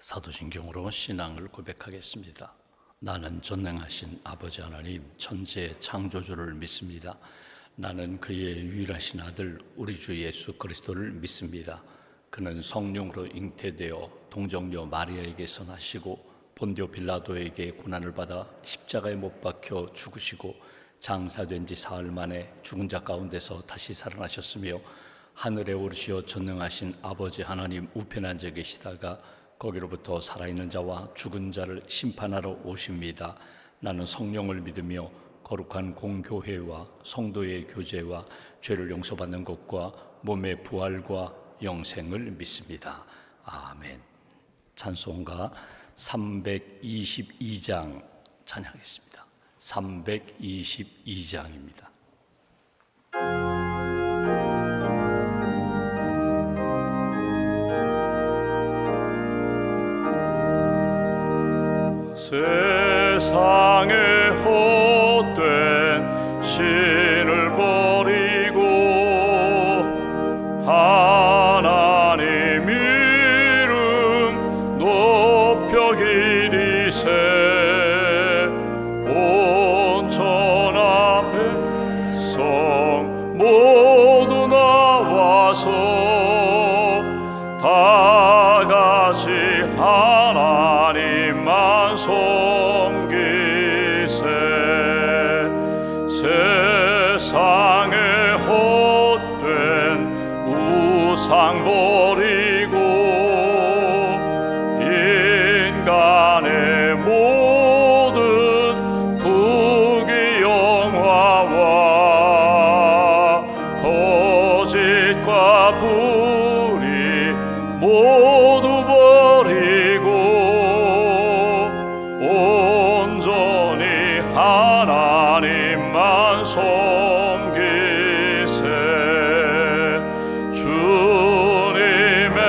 사도신경으로 신앙을 고백하겠습니다. 나는 전능하신 아버지 하나님 천지의 창조주를 믿습니다. 나는 그의 유일하신 아들 우리 주 예수 그리스도를 믿습니다. 그는 성령으로 잉태되어 동정녀 마리아에게서 나시고 본디오 빌라도에게 고난을 받아 십자가에 못 박혀 죽으시고 장사된 지 사흘 만에 죽은 자 가운데서 다시 살아나셨으며 하늘에 오르시어 전능하신 아버지 하나님 우편에 앉아 계시다가 거기로부터 살아있는 자와 죽은 자를 심판하러 오십니다. 나는 성령을 믿으며 거룩한 공교회와 성도의 교제와 죄를 용서받는 것과 몸의 부활과 영생을 믿습니다. 아멘. 찬송가 322장 찬양하겠습니다. 322장입니다. 세상에 헛된 신을 버리고 하나님 이름 높여 기리세 온 천하 백성 모두 나와서 다 같이 하나님만 섬기세 세상에 헛된 우상 버리고 인간의 모든 부귀영화와 거짓과 불의 모두 버리고 온전히 하나님만 섬기세 주님의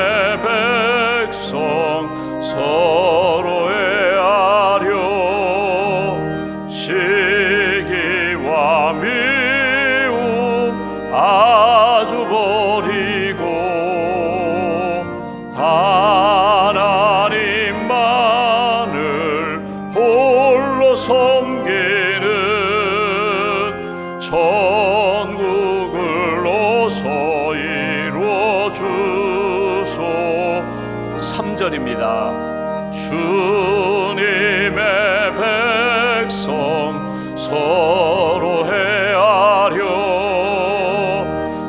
백성 서로 헤아려 시기와 미움 아주 버리고 하나님만을 홀로 섬기는 천국을 어서 이루어주소. 3절입니다. 주님의 백성 서로 헤아려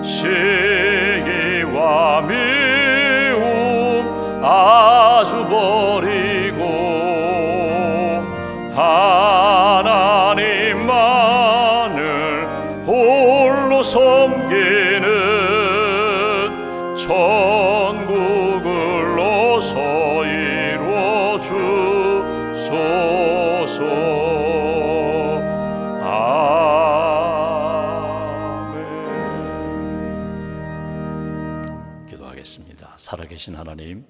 시기와 미움 아주 버리고 하나님만을 홀로 섬기는 천국을 어서 이루어주소서. 아멘. 기도하겠습니다. 살아계신 하나님,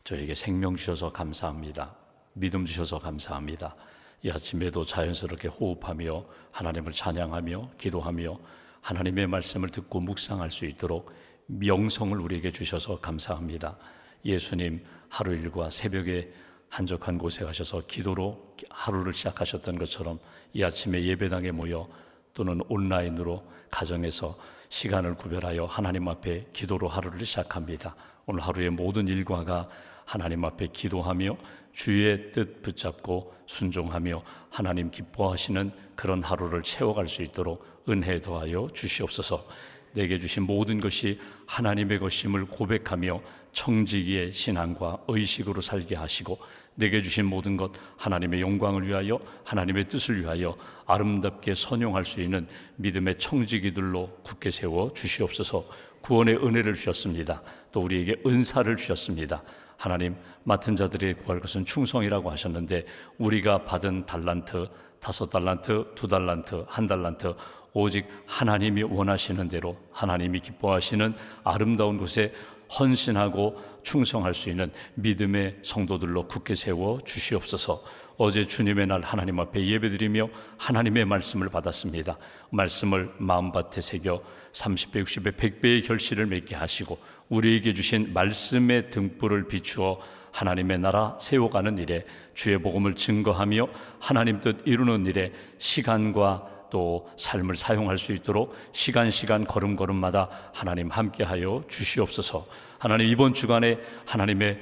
저에게 생명 주셔서 감사합니다. 믿음 주셔서 감사합니다. 이 아침에도 자연스럽게 호흡하며 하나님을 찬양하며 기도하며 하나님의 말씀을 듣고 묵상할 수 있도록 명성을 우리에게 주셔서 감사합니다. 예수님 하루 일과 새벽에 한적한 곳에 가셔서 기도로 하루를 시작하셨던 것처럼 이 아침에 예배당에 모여 또는 온라인으로 가정에서 시간을 구별하여 하나님 앞에 기도로 하루를 시작합니다. 오늘 하루의 모든 일과가 하나님 앞에 기도하며 주의 뜻 붙잡고 순종하며 하나님 기뻐하시는 그런 하루를 채워갈 수 있도록 은혜 더하여 주시옵소서. 내게 주신 모든 것이 하나님의 것임을 고백하며 청지기의 신앙과 의식으로 살게 하시고 내게 주신 모든 것 하나님의 영광을 위하여 하나님의 뜻을 위하여 아름답게 선용할 수 있는 믿음의 청지기들로 굳게 세워 주시옵소서. 구원의 은혜를 주셨습니다. 또 우리에게 은사를 주셨습니다. 하나님, 맡은 자들이 구할 것은 충성이라고 하셨는데 우리가 받은 달란트, 5달란트, 2달란트, 1달란트 오직 하나님이 원하시는 대로 하나님이 기뻐하시는 아름다운 곳에 헌신하고 충성할 수 있는 믿음의 성도들로 굳게 세워 주시옵소서. 어제 주님의 날 하나님 앞에 예배드리며 하나님의 말씀을 받았습니다. 말씀을 마음밭에 새겨 30배, 60배, 100배의 결실을 맺게 하시고 우리에게 주신 말씀의 등불을 비추어 하나님의 나라 세워가는 일에, 주의 복음을 증거하며 하나님 뜻 이루는 일에 시간과 또 삶을 사용할 수 있도록 시간 걸음걸음마다 하나님 함께하여 주시옵소서. 하나님, 이번 주간에 하나님의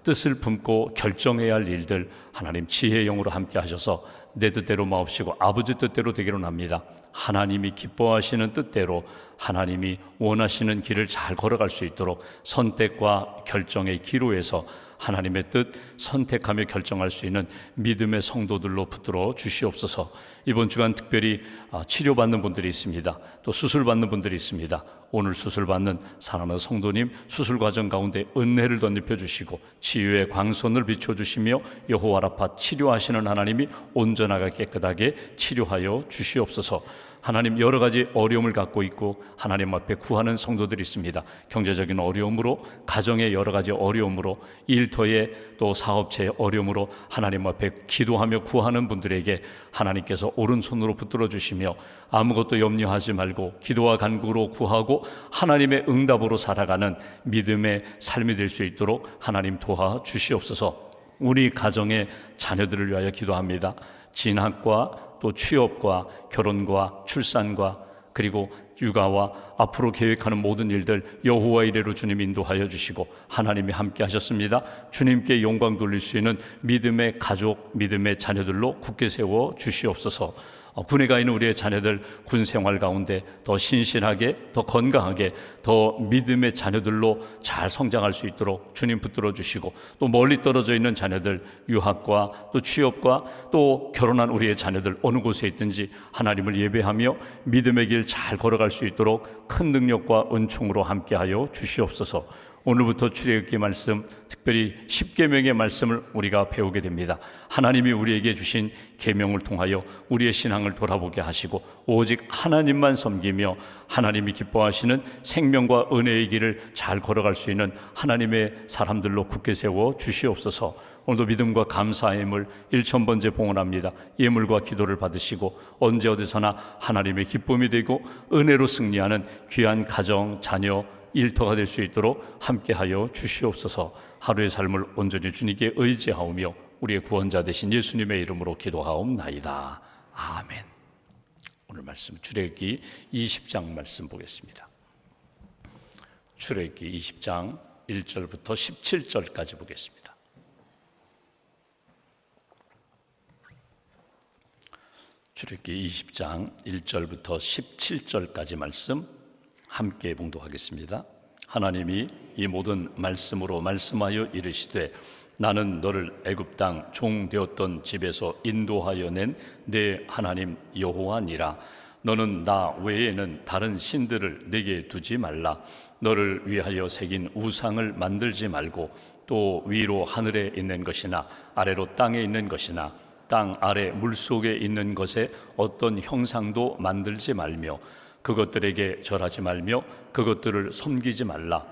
뜻을 품고 결정해야 할 일들 하나님 지혜의 영으로 함께 하셔서 내 뜻대로 마옵시고 아버지 뜻대로 되기를 합니다. 하나님이 기뻐하시는 뜻대로 하나님이 원하시는 길을 잘 걸어갈 수 있도록 선택과 결정의 기로에서 하나님의 뜻 선택하며 결정할 수 있는 믿음의 성도들로 붙들어 주시옵소서. 이번 주간 특별히 치료받는 분들이 있습니다. 또 수술받는 분들이 있습니다. 오늘 수술받는 사랑하는 성도님, 수술 과정 가운데 은혜를 덧입혀 주시고 치유의 광선을 비춰주시며 여호와 라파 치료하시는 하나님이 온전하게 깨끗하게 치료하여 주시옵소서. 하나님, 여러 가지 어려움을 갖고 있고 하나님 앞에 구하는 성도들이 있습니다. 경제적인 어려움으로, 가정의 여러 가지 어려움으로, 일터의 또 사업체의 어려움으로 하나님 앞에 기도하며 구하는 분들에게 하나님께서 오른손으로 붙들어 주시며 아무것도 염려하지 말고 기도와 간구로 구하고 하나님의 응답으로 살아가는 믿음의 삶이 될 수 있도록 하나님 도와주시옵소서. 우리 가정의 자녀들을 위하여 기도합니다. 진학과 또 취업과 결혼과 출산과 그리고 육아와 앞으로 계획하는 모든 일들 여호와 이레로 주님 인도하여 주시고 하나님이 함께 하셨습니다. 주님께 영광 돌릴 수 있는 믿음의 가족, 믿음의 자녀들로 굳게 세워 주시옵소서. 군에 가 있는 우리의 자녀들 군 생활 가운데 더 신실하게, 더 건강하게, 더 믿음의 자녀들로 잘 성장할 수 있도록 주님 붙들어 주시고, 또 멀리 떨어져 있는 자녀들 유학과 또 취업과 또 결혼한 우리의 자녀들 어느 곳에 있든지 하나님을 예배하며 믿음의 길 잘 걸어갈 수 있도록 큰 능력과 은총으로 함께하여 주시옵소서. 오늘부터 출애굽기 말씀, 특별히 10계명의 말씀을 우리가 배우게 됩니다. 하나님이 우리에게 주신 계명을 통하여 우리의 신앙을 돌아보게 하시고 오직 하나님만 섬기며 하나님이 기뻐하시는 생명과 은혜의 길을 잘 걸어갈 수 있는 하나님의 사람들로 굳게 세워 주시옵소서. 오늘도 믿음과 감사의 예물 1000번째 봉헌합니다. 예물과 기도를 받으시고 언제 어디서나 하나님의 기쁨이 되고 은혜로 승리하는 귀한 가정, 자녀, 일터가 될 수 있도록 함께하여 주시옵소서. 하루의 삶을 온전히 주님께 의지하오며 우리의 구원자 되신 예수님의 이름으로 기도하옵나이다. 아멘. 오늘 말씀 출애굽기 20장 말씀 보겠습니다. 출애굽기 20장 1절부터 17절까지 보겠습니다. 출애굽기 20장 1절부터 17절까지 말씀 함께 봉독하겠습니다. 하나님이 이 모든 말씀으로 말씀하여 이르시되 나는 너를 애굽 땅 종 되었던 집에서 인도하여 낸 내 하나님 여호와니라. 너는 나 외에는 다른 신들을 내게 두지 말라. 너를 위하여 새긴 우상을 만들지 말고 또 위로 하늘에 있는 것이나 아래로 땅에 있는 것이나 땅 아래 물속에 있는 것에 어떤 형상도 만들지 말며 그것들에게 절하지 말며 그것들을 섬기지 말라.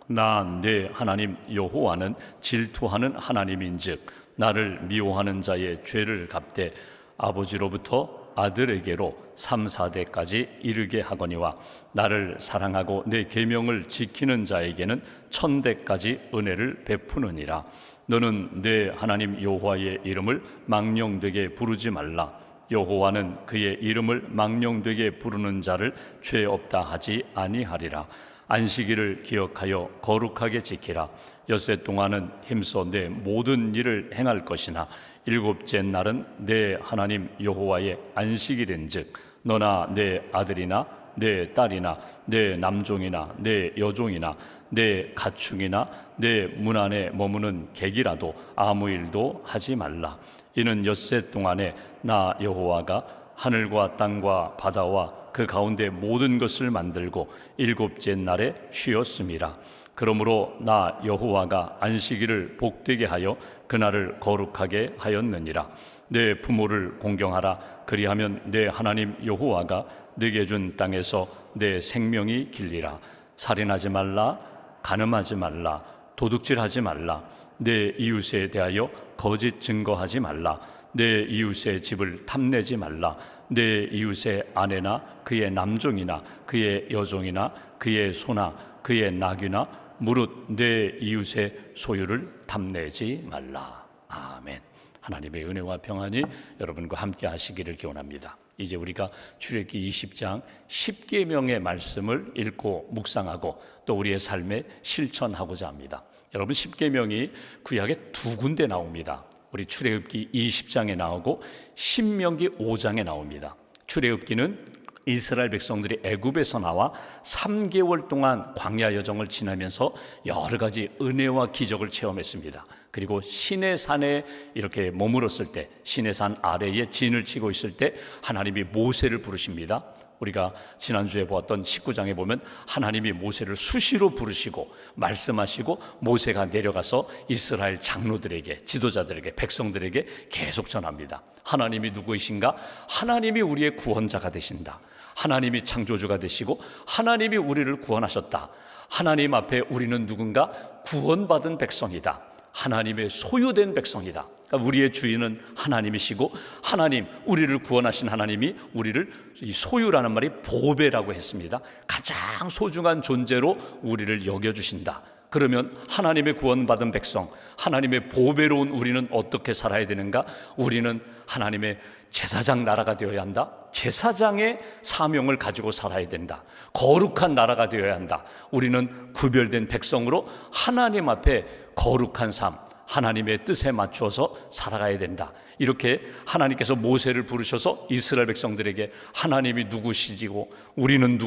나 내 하나님 여호와는 질투하는 하나님인즉 나를 미워하는 자의 죄를 갚되 아버지로부터 아들에게로 3, 4대까지 이르게 하거니와 나를 사랑하고 내 계명을 지키는 자에게는 1000대까지 은혜를 베푸느니라. 너는 내 하나님 여호와의 이름을 망령되게 부르지 말라. 여호와는 그의 이름을 망령되게 부르는 자를 죄 없다 하지 아니하리라. 안식일을 기억하여 거룩하게 지키라. 엿새 동안은 힘써 내 모든 일을 행할 것이나 일곱째 날은 내 하나님 여호와의 안식일인즉 너나 내 아들이나 내 딸이나 내 남종이나 내 여종이나 내 가축이나 내 문 안에 머무는 객이라도 아무 일도 하지 말라. 이는 엿새 동안에 나 여호와가 하늘과 땅과 바다와 그 가운데 모든 것을 만들고 일곱째 날에 쉬었음이라. 그러므로 나 여호와가 안식일을 복되게 하여 그날을 거룩하게 하였느니라. 내 부모를 공경하라. 그리하면 내 하나님 여호와가 네게 준 땅에서 내 생명이 길리라. 살인하지 말라. 간음하지 말라. 도둑질하지 말라. 내 이웃에 대하여 거짓 증거하지 말라. 내 이웃의 집을 탐내지 말라. 내 이웃의 아내나 그의 남종이나 그의 여종이나 그의 소나 그의 낙이나 무릇 내 이웃의 소유를 탐내지 말라. 아멘. 하나님의 은혜와 평안이 여러분과 함께 하시기를 기원합니다. 이제 우리가 출애굽기 20장 10계명의 말씀을 읽고 묵상하고 또 우리의 삶에 실천하고자 합니다. 여러분, 10계명이 구약에 두 군데 나옵니다. 우리 출애굽기 20장에 나오고 신명기 5장에 나옵니다. 출애굽기는 이스라엘 백성들이 애굽에서 나와 3개월 동안 광야 여정을 지나면서 여러 가지 은혜와 기적을 체험했습니다. 그리고 시내산에 이렇게 머물었을 때, 시내산 아래에 진을 치고 있을 때 하나님이 모세를 부르십니다. 우리가 지난주에 보았던 19장에 보면 하나님이 모세를 수시로 부르시고 말씀하시고 모세가 내려가서 이스라엘 장로들에게, 지도자들에게, 백성들에게 계속 전합니다. 하나님이 누구이신가? 하나님이 우리의 구원자가 되신다. 하나님이 창조주가 되시고 하나님이 우리를 구원하셨다. 하나님 앞에 우리는 누군가? 구원받은 백성이다. 하나님의 소유된 백성이다. 그러니까 우리의 주인은 하나님이시고 하나님, 우리를 구원하신 하나님이 우리를, 이 소유라는 말이 보배라고 했습니다. 가장 소중한 존재로 우리를 여겨주신다. 그러면 하나님의 구원받은 백성, 하나님의 보배로운 우리는 어떻게 살아야 되는가? 우리는 하나님의 제사장 나라가 되어야 한다. 제사장의 사명을 가지고 살아야 된다. 거룩한 나라가 되어야 한다. 우리는 구별된 백성으로 하나님 앞에 거룩한 삶, 하나님의 뜻에 맞추어서 살아가야 된다. 이렇게 하나님께서 모세를 부르셔서 이스라엘 백성들에게 하나님이 누구시지고 우리는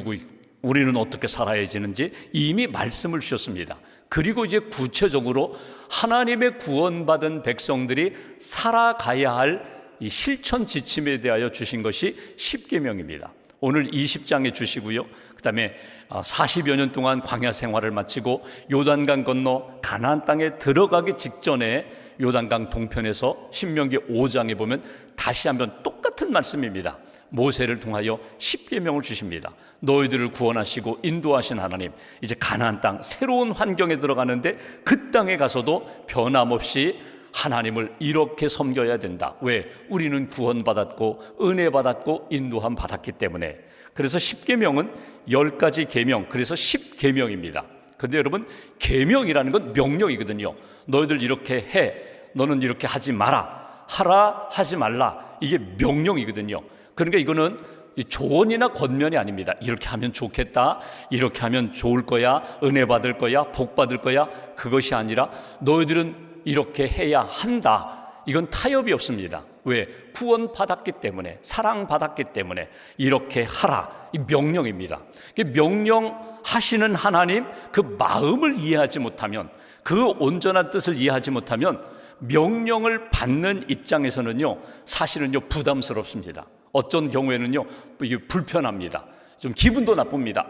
우리는 어떻게 살아야 되는지 이미 말씀을 주셨습니다. 그리고 이제 구체적으로 하나님의 구원받은 백성들이 살아가야 할 이 실천 지침에 대하여 주신 것이 10계명입니다. 오늘 20장에 주시고요. 그 다음에 40여 년 동안 광야 생활을 마치고 요단강 건너 가나안 땅에 들어가기 직전에 요단강 동편에서 신명기 5장에 보면 다시 한번 똑같은 말씀입니다. 모세를 통하여 10계명을 주십니다. 너희들을 구원하시고 인도하신 하나님, 이제 가나안 땅 새로운 환경에 들어가는데 그 땅에 가서도 변함없이 하나님을 이렇게 섬겨야 된다. 왜? 우리는 구원받았고 은혜 받았고 인도함 받았기 때문에. 그래서 10계명은 10가지 계명, 그래서 10계명입니다. 근데 여러분, 계명이라는 건 명령이거든요. 너희들 이렇게 해, 너는 이렇게 하지 마라, 하라, 하지 말라, 이게 명령이거든요. 그러니까 이거는 조언이나 권면이 아닙니다. 이렇게 하면 좋겠다, 이렇게 하면 좋을 거야, 은혜 받을 거야, 복 받을 거야, 그것이 아니라 너희들은 이렇게 해야 한다. 이건 타협이 없습니다. 왜? 구원받았기 때문에, 사랑받았기 때문에 이렇게 하라. 이 명령입니다. 명령하시는 하나님, 그 마음을 이해하지 못하면, 그 온전한 뜻을 이해하지 못하면 명령을 받는 입장에서는요, 사실은요 부담스럽습니다. 어떤 경우에는요 이게 불편합니다. 좀 기분도 나쁩니다.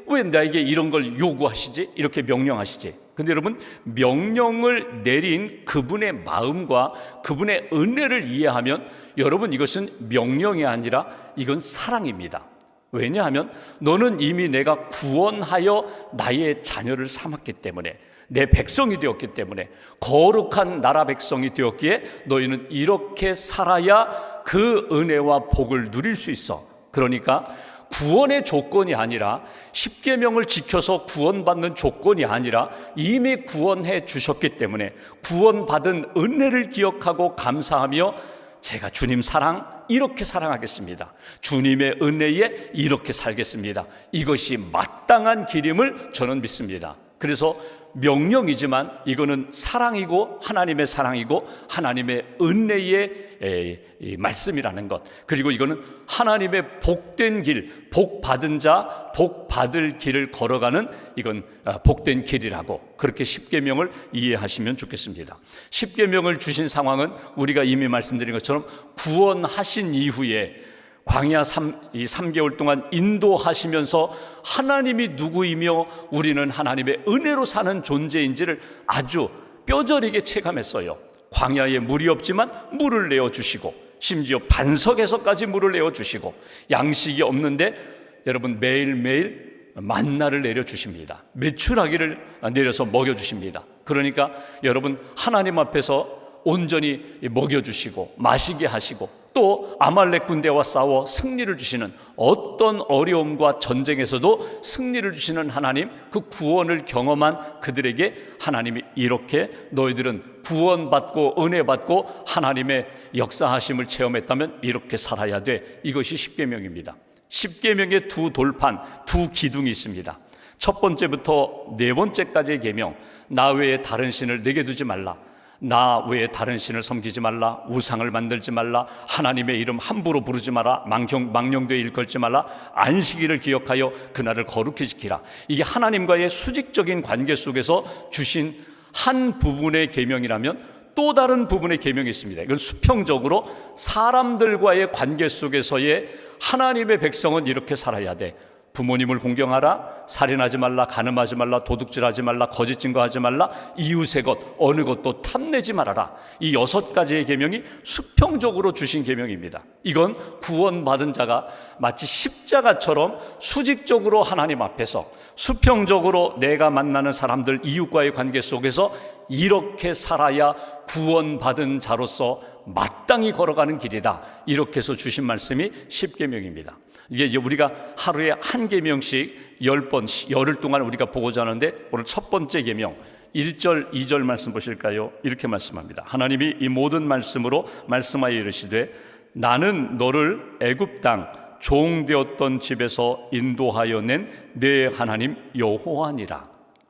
왜 나에게 이런 걸 요구하시지? 이렇게 명령하시지? 근데 여러분, 명령을 내린 그분의 마음과 그분의 은혜를 이해하면 여러분, 이것은 명령이 아니라 이건 사랑입니다. 왜냐하면 너는 이미 내가 구원하여 나의 자녀를 삼았기 때문에, 내 백성이 되었기 때문에, 거룩한 나라 백성이 되었기에 너희는 이렇게 살아야 그 은혜와 복을 누릴 수 있어. 그러니까 구원의 조건이 아니라, 10계명을 지켜서 구원받는 조건이 아니라 이미 구원해 주셨기 때문에 구원받은 은혜를 기억하고 감사하며 제가 주님 사랑 이렇게 사랑하겠습니다. 주님의 은혜에 이렇게 살겠습니다. 이것이 마땅한 길임을 저는 믿습니다. 그래서 명령이지만 이거는 사랑이고 하나님의 사랑이고 하나님의 은혜의 말씀이라는 것, 그리고 이거는 하나님의 복된 길, 복 받은 자, 복 받을 길을 걸어가는, 이건 복된 길이라고 그렇게 10계명을 이해하시면 좋겠습니다. 10계명을 주신 상황은 우리가 이미 말씀드린 것처럼 구원하신 이후에 광야 3개월 동안 인도하시면서 하나님이 누구이며 우리는 하나님의 은혜로 사는 존재인지를 아주 뼈저리게 체감했어요. 광야에 물이 없지만 물을 내어주시고, 심지어 반석에서까지 물을 내어주시고, 양식이 없는데 여러분 매일매일 만나를 내려주십니다. 메추라기를 내려서 먹여주십니다. 그러니까 여러분, 하나님 앞에서 온전히 먹여주시고 마시게 하시고 또 아말렉 군대와 싸워 승리를 주시는, 어떤 어려움과 전쟁에서도 승리를 주시는 하나님, 그 구원을 경험한 그들에게 하나님이 이렇게 너희들은 구원받고 은혜받고 하나님의 역사하심을 체험했다면 이렇게 살아야 돼. 이것이 십계명입니다. 십계명의 두 돌판, 두 기둥이 있습니다. 첫 번째부터 네 번째까지의 계명, 나 외에 다른 신을 내게 두지 말라, 나 외에 다른 신을 섬기지 말라, 우상을 만들지 말라, 하나님의 이름 함부로 부르지 마라, 망령되이 일컬지 말라, 안식일을 기억하여 그날을 거룩히 지키라. 이게 하나님과의 수직적인 관계 속에서 주신 한 부분의 계명이라면 또 다른 부분의 계명이 있습니다. 이건 수평적으로 사람들과의 관계 속에서의 하나님의 백성은 이렇게 살아야 돼. 부모님을 공경하라, 살인하지 말라, 간음하지 말라, 도둑질하지 말라, 거짓 증거하지 말라, 이웃의 것 어느 것도 탐내지 말아라. 이 6가지의 계명이 수평적으로 주신 계명입니다. 이건 구원받은 자가 마치 십자가처럼 수직적으로 하나님 앞에서, 수평적으로 내가 만나는 사람들, 이웃과의 관계 속에서 이렇게 살아야 구원받은 자로서 마땅히 걸어가는 길이다. 이렇게 해서 주신 말씀이 십계명입니다. 이게 우리가 하루에 한 계명씩 10번, 열흘 동안 우리가 보고자 하는데, 오늘 첫 번째 계명 1절 2절 말씀 보실까요? 이렇게 말씀합니다. 하나님이 이 모든 말씀으로 말씀하여 이르시되 나는 너를 애굽 땅 종되었던 집에서 인도하여 낸 내 하나님 여호와니라.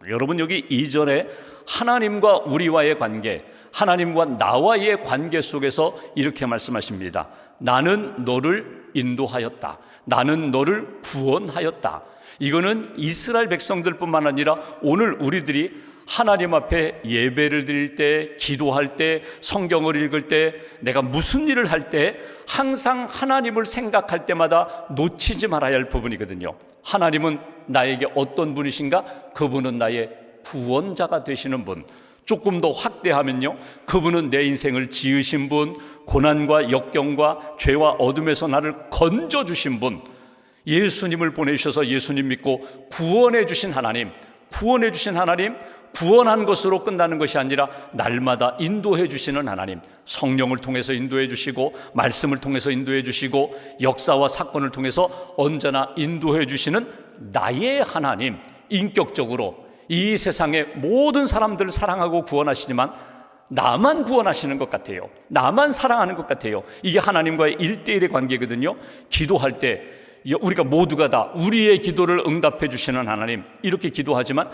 여러분, 여기 2절에 하나님과 우리와의 관계, 하나님과 나와의 관계 속에서 이렇게 말씀하십니다. 나는 너를 인도하였다, 나는 너를 구원하였다. 이거는 이스라엘 백성들뿐만 아니라 오늘 우리들이 하나님 앞에 예배를 드릴 때, 기도할 때, 성경을 읽을 때, 내가 무슨 일을 할 때 항상 하나님을 생각할 때마다 놓치지 말아야 할 부분이거든요. 하나님은 나에게 어떤 분이신가? 그분은 나의 구원자가 되시는 분. 조금 더 확대하면요, 그분은 내 인생을 지으신 분, 고난과 역경과 죄와 어둠에서 나를 건져주신 분, 예수님을 보내주셔서 예수님 믿고 구원해 주신 하나님, 구원해 주신 하나님, 구원한 것으로 끝나는 것이 아니라 날마다 인도해 주시는 하나님, 성령을 통해서 인도해 주시고 말씀을 통해서 인도해 주시고 역사와 사건을 통해서 언제나 인도해 주시는 나의 하나님, 인격적으로 이 세상의 모든 사람들을 사랑하고 구원하시지만 나만 구원하시는 것 같아요. 나만 사랑하는 것 같아요. 이게 하나님과의 1대1의 관계거든요. 기도할 때 우리가 모두가 다 우리의 기도를 응답해 주시는 하나님, 이렇게 기도하지만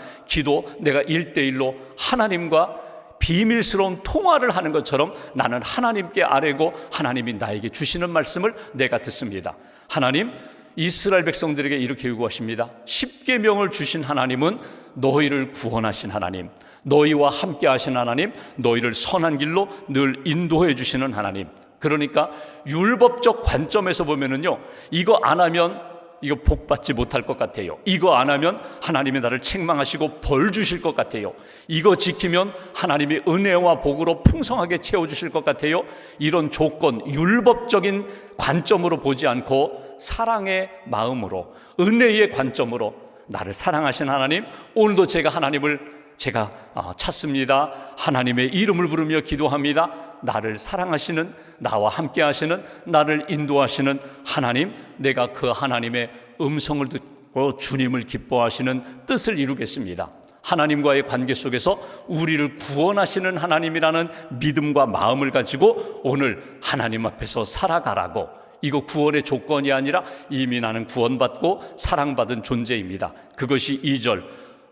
내가 1대1로 하나님과 비밀스러운 통화를 하는 것처럼 나는 하나님께 아뢰고 하나님이 나에게 주시는 말씀을 내가 듣습니다. 하나님, 이스라엘 백성들에게 이렇게 요구하십니다. 십계명을 주신 하나님은 너희를 구원하신 하나님, 너희와 함께 하신 하나님, 너희를 선한 길로 늘 인도해 주시는 하나님. 그러니까 율법적 관점에서 보면은요, 이거 안 하면 이거 복 받지 못할 것 같아요. 이거 안 하면 하나님이 나를 책망하시고 벌 주실 것 같아요. 이거 지키면 하나님이 은혜와 복으로 풍성하게 채워주실 것 같아요. 이런 조건, 율법적인 관점으로 보지 않고 사랑의 마음으로, 은혜의 관점으로 나를 사랑하신 하나님, 오늘도 제가 하나님을 찾습니다. 하나님의 이름을 부르며 기도합니다. 나를 사랑하시는, 나와 함께 하시는, 나를 인도하시는 하나님, 내가 그 하나님의 음성을 듣고 주님을 기뻐하시는 뜻을 이루겠습니다. 하나님과의 관계 속에서 우리를 구원하시는 하나님이라는 믿음과 마음을 가지고 오늘 하나님 앞에서 살아가라고. 이거 구원의 조건이 아니라 이미 나는 구원받고 사랑받은 존재입니다. 그것이 2절,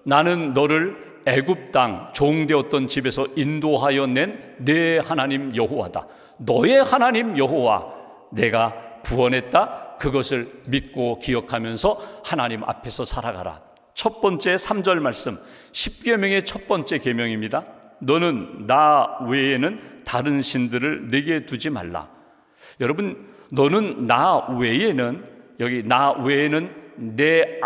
나는 너를 애굽 땅 종되었던 집에서 인도하여 낸 내 하나님 여호와다. 너의 하나님 여호와, 내가 구원했다. 그것을 믿고 기억하면서 하나님 앞에서 살아가라. 첫 번째 3절 말씀, 십계명의 첫 번째 계명입니다. 너는 나 외에는 다른 신들을 내게 두지 말라. 여러분, 너는 나 외에는, 여기 나 외에는 내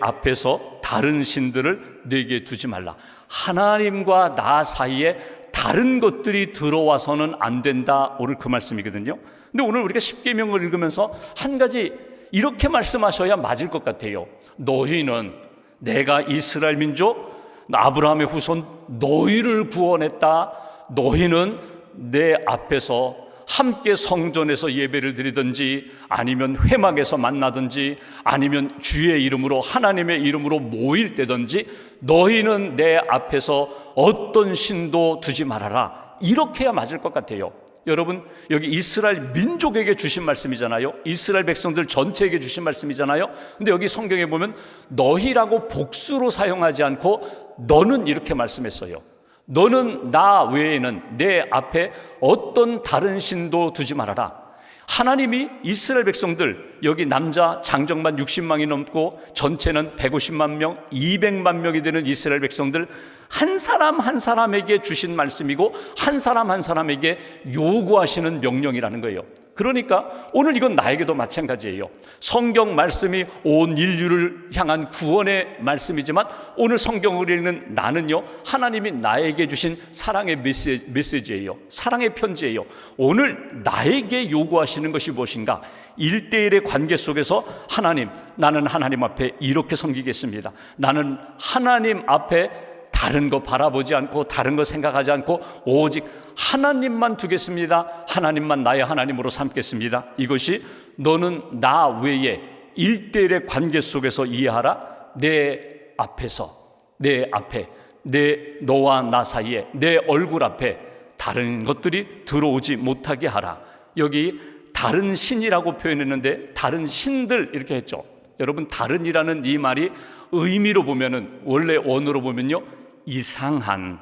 앞에서 다른 신들을 내게 두지 말라. 하나님과 나 사이에 다른 것들이 들어와서는 안 된다. 오늘 그 말씀이거든요. 근데 오늘 우리가 십계명을 읽으면서 한 가지 이렇게 말씀하셔야 맞을 것 같아요. 너희는, 내가 이스라엘 민족 아브라함의 후손 너희를 구원했다. 너희는 내 앞에서 함께 성전에서 예배를 드리든지 아니면 회막에서 만나든지 아니면 주의 이름으로 하나님의 이름으로 모일 때든지 너희는 내 앞에서 어떤 신도 두지 말아라. 이렇게 해야 맞을 것 같아요. 여러분, 여기 이스라엘 민족에게 주신 말씀이잖아요. 이스라엘 백성들 전체에게 주신 말씀이잖아요. 근데 여기 성경에 보면 너희라고 복수로 사용하지 않고 너는 이렇게 말씀했어요. 너는 나 외에는 내 앞에 어떤 다른 신도 두지 말아라. 하나님이 이스라엘 백성들, 여기 남자 장정만 60만이 넘고 전체는 150만 명, 200만 명이 되는 이스라엘 백성들 한 사람 한 사람에게 주신 말씀이고 한 사람 한 사람에게 요구하시는 명령이라는 거예요. 그러니까 오늘 이건 나에게도 마찬가지예요. 성경 말씀이 온 인류를 향한 구원의 말씀이지만 오늘 성경을 읽는 나는요, 하나님이 나에게 주신 사랑의 메시지예요. 사랑의 편지예요. 오늘 나에게 요구하시는 것이 무엇인가? 1대1의 관계 속에서 하나님, 나는 하나님 앞에 이렇게 섬기겠습니다. 나는 하나님 앞에 다른 거 바라보지 않고 다른 거 생각하지 않고 오직 하나님만 두겠습니다. 하나님만 나의 하나님으로 삼겠습니다. 이것이 너는 나 외에 1대1의 관계 속에서 이해하라. 내 앞에서, 내 앞에, 너와 나 사이에, 내 얼굴 앞에 다른 것들이 들어오지 못하게 하라. 여기 다른 신이라고 표현했는데 다른 신들 이렇게 했죠. 여러분, 다른이라는 이 말이 의미로 보면은, 원래 원어로 보면요, 이상한,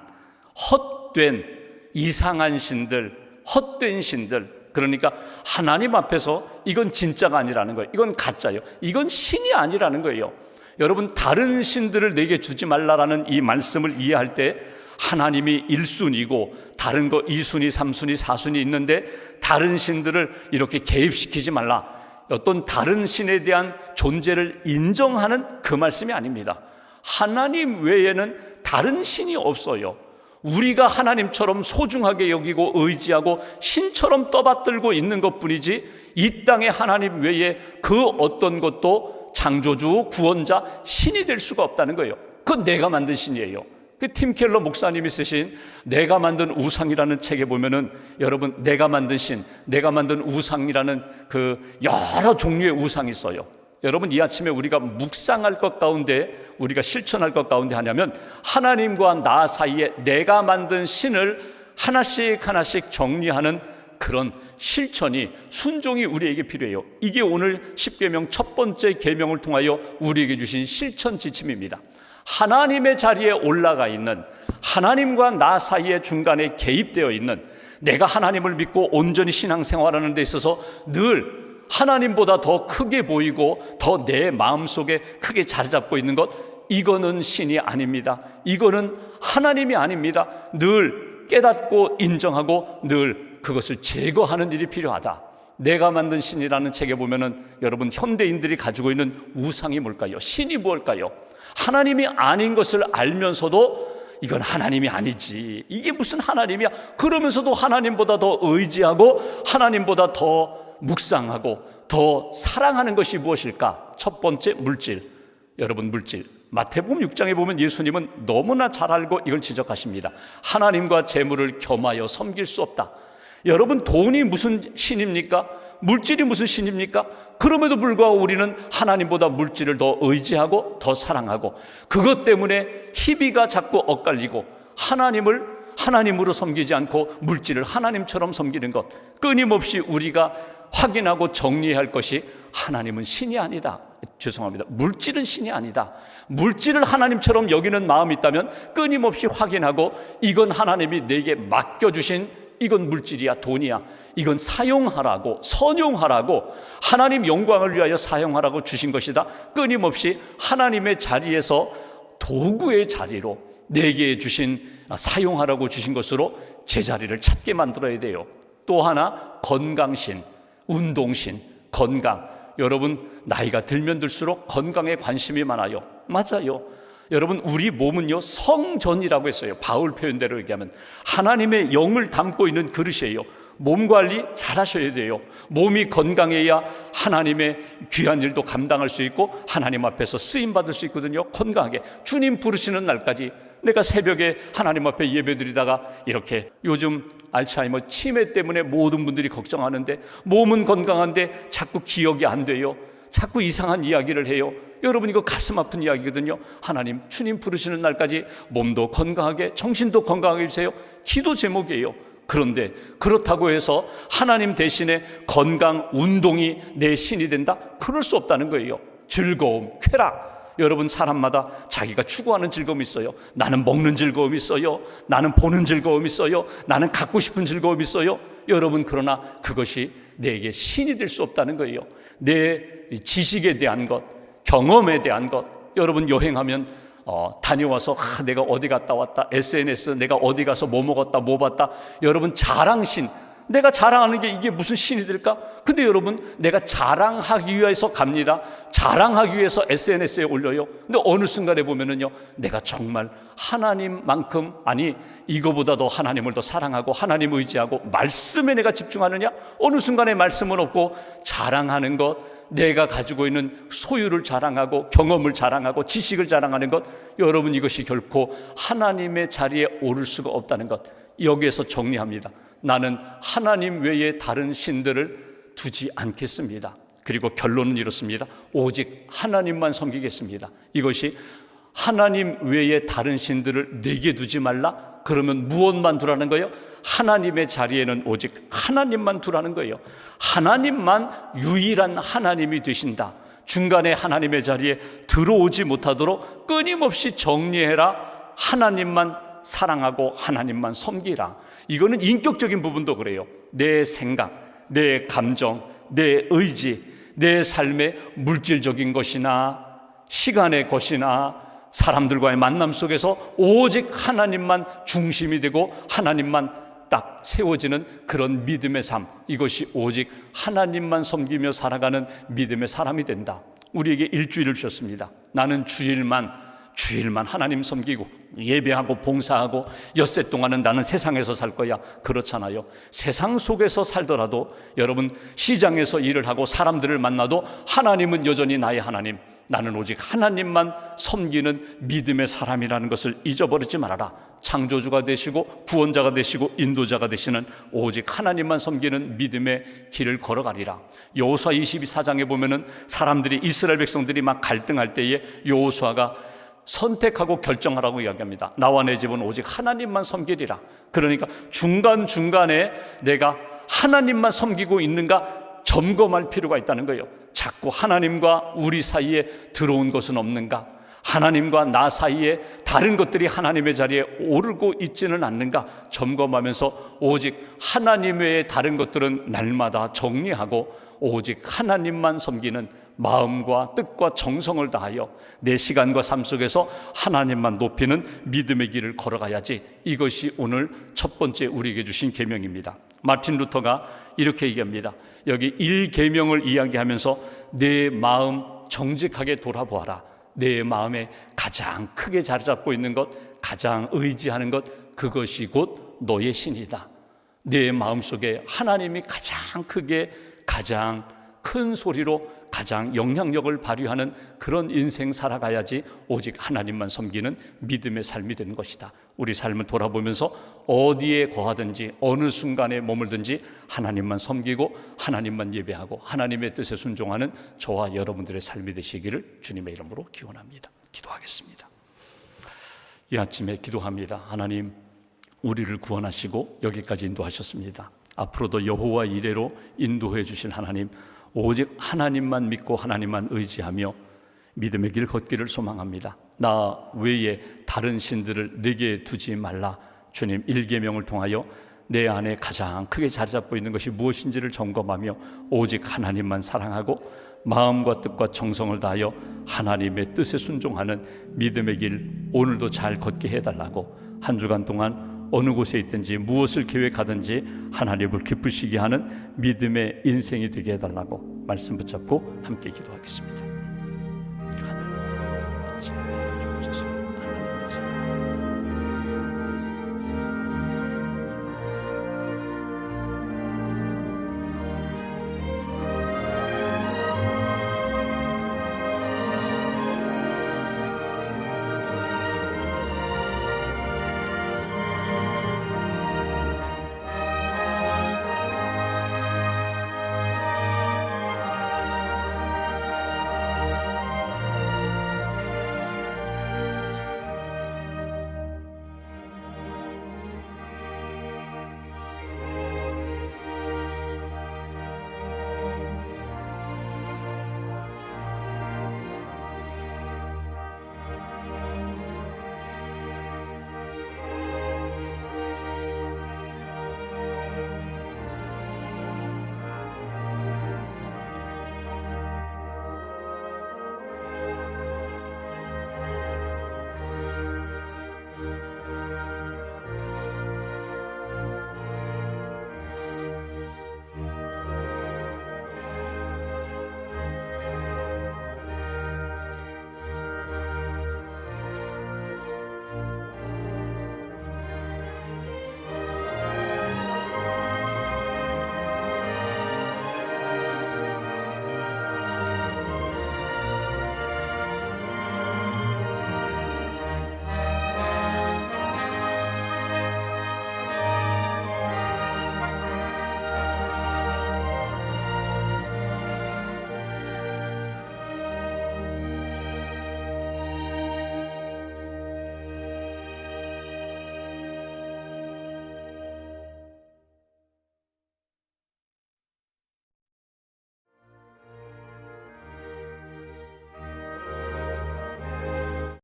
헛된, 이상한 신들, 헛된 신들. 그러니까 하나님 앞에서 이건 진짜가 아니라는 거예요. 이건 가짜예요. 이건 신이 아니라는 거예요. 여러분, 다른 신들을 내게 주지 말라라는 이 말씀을 이해할 때 하나님이 1순위고 다른 거 2순위, 3순위, 4순위 있는데 다른 신들을 이렇게 개입시키지 말라. 어떤 다른 신에 대한 존재를 인정하는 그 말씀이 아닙니다. 하나님 외에는 다른 신이 없어요. 우리가 하나님처럼 소중하게 여기고 의지하고 신처럼 떠받들고 있는 것뿐이지 이 땅에 하나님 외에 그 어떤 것도 창조주, 구원자, 신이 될 수가 없다는 거예요. 그건 내가 만든 신이에요. 그 팀 켈러 목사님이 쓰신 내가 만든 우상이라는 책에 보면은 여러분, 내가 만든 신, 내가 만든 우상이라는 그 여러 종류의 우상이 있어요. 여러분, 이 아침에 우리가 묵상할 것 가운데, 우리가 실천할 것 가운데 하냐면 하나님과 나 사이에 내가 만든 신을 하나씩 하나씩 정리하는 그런 실천이, 순종이 우리에게 필요해요. 이게 오늘 10계명 첫 번째 계명을 통하여 우리에게 주신 실천 지침입니다. 하나님의 자리에 올라가 있는, 하나님과 나 사이에 중간에 개입되어 있는, 내가 하나님을 믿고 온전히 신앙생활하는 데 있어서 늘 하나님보다 더 크게 보이고 더 내 마음속에 크게 자리 잡고 있는 것, 이거는 신이 아닙니다. 이거는 하나님이 아닙니다. 늘 깨닫고 인정하고 늘 그것을 제거하는 일이 필요하다. 내가 만든 신이라는 책에 보면은 여러분, 현대인들이 가지고 있는 우상이 뭘까요? 신이 뭘까요? 하나님이 아닌 것을 알면서도 이건 하나님이 아니지, 이게 무슨 하나님이야, 그러면서도 하나님보다 더 의지하고 하나님보다 더 묵상하고 더 사랑하는 것이 무엇일까? 첫 번째, 물질. 여러분, 물질. 마태복음 6장에 보면 예수님은 너무나 잘 알고 이걸 지적하십니다. 하나님과 재물을 겸하여 섬길 수 없다. 여러분, 돈이 무슨 신입니까? 물질이 무슨 신입니까? 그럼에도 불구하고 우리는 하나님보다 물질을 더 의지하고 더 사랑하고, 그것 때문에 희비가 자꾸 엇갈리고 하나님을 하나님으로 섬기지 않고 물질을 하나님처럼 섬기는 것, 끊임없이 우리가 확인하고 정리할 것이, 하나님은 신이 아니다. 죄송합니다. 물질은 신이 아니다. 물질을 하나님처럼 여기는 마음이 있다면 끊임없이 확인하고, 이건 하나님이 내게 맡겨주신, 이건 물질이야, 돈이야, 이건 사용하라고, 선용하라고, 하나님 영광을 위하여 사용하라고 주신 것이다. 끊임없이 하나님의 자리에서, 도구의 자리로 내게 주신, 사용하라고 주신 것으로 제자리를 찾게 만들어야 돼요. 또 하나, 건강신, 운동신, 건강. 여러분, 나이가 들면 들수록 건강에 관심이 많아요. 맞아요. 여러분, 우리 몸은요, 성전이라고 했어요. 바울 표현대로 얘기하면 하나님의 영을 담고 있는 그릇이에요. 몸 관리 잘 하셔야 돼요. 몸이 건강해야 하나님의 귀한 일도 감당할 수 있고 하나님 앞에서 쓰임받을 수 있거든요. 건강하게 주님 부르시는 날까지 내가 새벽에 하나님 앞에 예배드리다가 이렇게 요즘 알츠하이머 치매 때문에 모든 분들이 걱정하는데 몸은 건강한데 자꾸 기억이 안 돼요. 자꾸 이상한 이야기를 해요. 여러분, 이거 가슴 아픈 이야기거든요. 하나님, 주님 부르시는 날까지 몸도 건강하게, 정신도 건강하게 해주세요. 기도 제목이에요. 그런데 그렇다고 해서 하나님 대신에 건강, 운동이 내 신이 된다? 그럴 수 없다는 거예요. 즐거움, 쾌락, 여러분, 사람마다 자기가 추구하는 즐거움이 있어요. 나는 먹는 즐거움이 있어요. 나는 보는 즐거움이 있어요. 나는 갖고 싶은 즐거움이 있어요. 여러분, 그러나 그것이 내게 신이 될 수 없다는 거예요. 내 지식에 대한 것, 경험에 대한 것. 여러분, 여행하면 다녀와서 내가 어디 갔다 왔다, SNS 내가 어디 가서 뭐 먹었다, 뭐 봤다. 여러분, 자랑신, 내가 자랑하는 게 이게 무슨 신이 될까? 근데 여러분, 내가 자랑하기 위해서 갑니다. 자랑하기 위해서 SNS에 올려요. 근데 어느 순간에 보면은요, 내가 정말 하나님만큼, 아니 이거보다 더 하나님을 더 사랑하고 하나님 의지하고 말씀에 내가 집중하느냐? 어느 순간에 말씀은 없고 자랑하는 것, 내가 가지고 있는 소유를 자랑하고 경험을 자랑하고 지식을 자랑하는 것, 여러분, 이것이 결코 하나님의 자리에 오를 수가 없다는 것. 여기에서 정리합니다. 나는 하나님 외에 다른 신들을 두지 않겠습니다. 그리고 결론은 이렇습니다. 오직 하나님만 섬기겠습니다. 이것이 하나님 외에 다른 신들을 내게 두지 말라. 그러면 무엇만 두라는 거예요? 하나님의 자리에는 오직 하나님만 두라는 거예요. 하나님만 유일한 하나님이 되신다. 중간에 하나님의 자리에 들어오지 못하도록 끊임없이 정리해라. 하나님만 사랑하고 하나님만 섬기라. 이거는 인격적인 부분도 그래요. 내 생각, 내 감정, 내 의지, 내 삶의 물질적인 것이나 시간의 것이나 사람들과의 만남 속에서 오직 하나님만 중심이 되고 하나님만 딱 세워지는 그런 믿음의 삶, 이것이 오직 하나님만 섬기며 살아가는 믿음의 사람이 된다. 우리에게 일주일을 주셨습니다. 나는 주일만 하나님 섬기고 예배하고 봉사하고 엿새 동안은 나는 세상에서 살 거야. 그렇잖아요. 세상 속에서 살더라도 여러분, 시장에서 일을 하고 사람들을 만나도 하나님은 여전히 나의 하나님, 나는 오직 하나님만 섬기는 믿음의 사람이라는 것을 잊어버리지 말아라. 창조주가 되시고 구원자가 되시고 인도자가 되시는 오직 하나님만 섬기는 믿음의 길을 걸어가리라. 여호수아 22장에 보면은 사람들이, 이스라엘 백성들이 막 갈등할 때에 여호수아가 선택하고 결정하라고 이야기합니다. 나와 내 집은 오직 하나님만 섬기리라. 그러니까 중간중간에 내가 하나님만 섬기고 있는가 점검할 필요가 있다는 거예요. 자꾸 하나님과 우리 사이에 들어온 것은 없는가? 하나님과 나 사이에 다른 것들이 하나님의 자리에 오르고 있지는 않는가 점검하면서 오직 하나님 외에 다른 것들은 날마다 정리하고 오직 하나님만 섬기는 마음과 뜻과 정성을 다하여 내 시간과 삶 속에서 하나님만 높이는 믿음의 길을 걸어가야지. 이것이 오늘 첫 번째 우리에게 주신 계명입니다. 마틴 루터가 이렇게 얘기합니다. 여기 1계명을 이야기하면서 내 마음 정직하게 돌아보아라. 내 마음에 가장 크게 자리 잡고 있는 것, 가장 의지하는 것, 그것이 곧 너의 신이다. 내 마음속에 하나님이 가장 크게, 가장 큰 소리로 가장 영향력을 발휘하는 그런 인생 살아가야지 오직 하나님만 섬기는 믿음의 삶이 되는 것이다. 우리 삶을 돌아보면서 어디에 거하든지 어느 순간에 머물든지 하나님만 섬기고 하나님만 예배하고 하나님의 뜻에 순종하는 저와 여러분들의 삶이 되시기를 주님의 이름으로 기원합니다. 기도하겠습니다. 이 아침에 기도합니다. 하나님, 우리를 구원하시고 여기까지 인도하셨습니다. 앞으로도 여호와 이레로 인도해 주실 하나님, 오직 하나님만 믿고 하나님만 의지하며 믿음의 길 걷기를 소망합니다. 나 외에 다른 신들을 내게 두지 말라. 주님, 1계명을 통하여 내 안에 가장 크게 자리 잡고 있는 것이 무엇인지를 점검하며 오직 하나님만 사랑하고 마음과 뜻과 정성을 다하여 하나님의 뜻에 순종하는 믿음의 길 오늘도 잘 걷게 해달라고, 한 주간 동안 어느 곳에 있든지 무엇을 계획하든지 하나님을 기쁘시게 하는 믿음의 인생이 되게 해달라고 말씀 붙잡고 함께 기도하겠습니다. 하나님,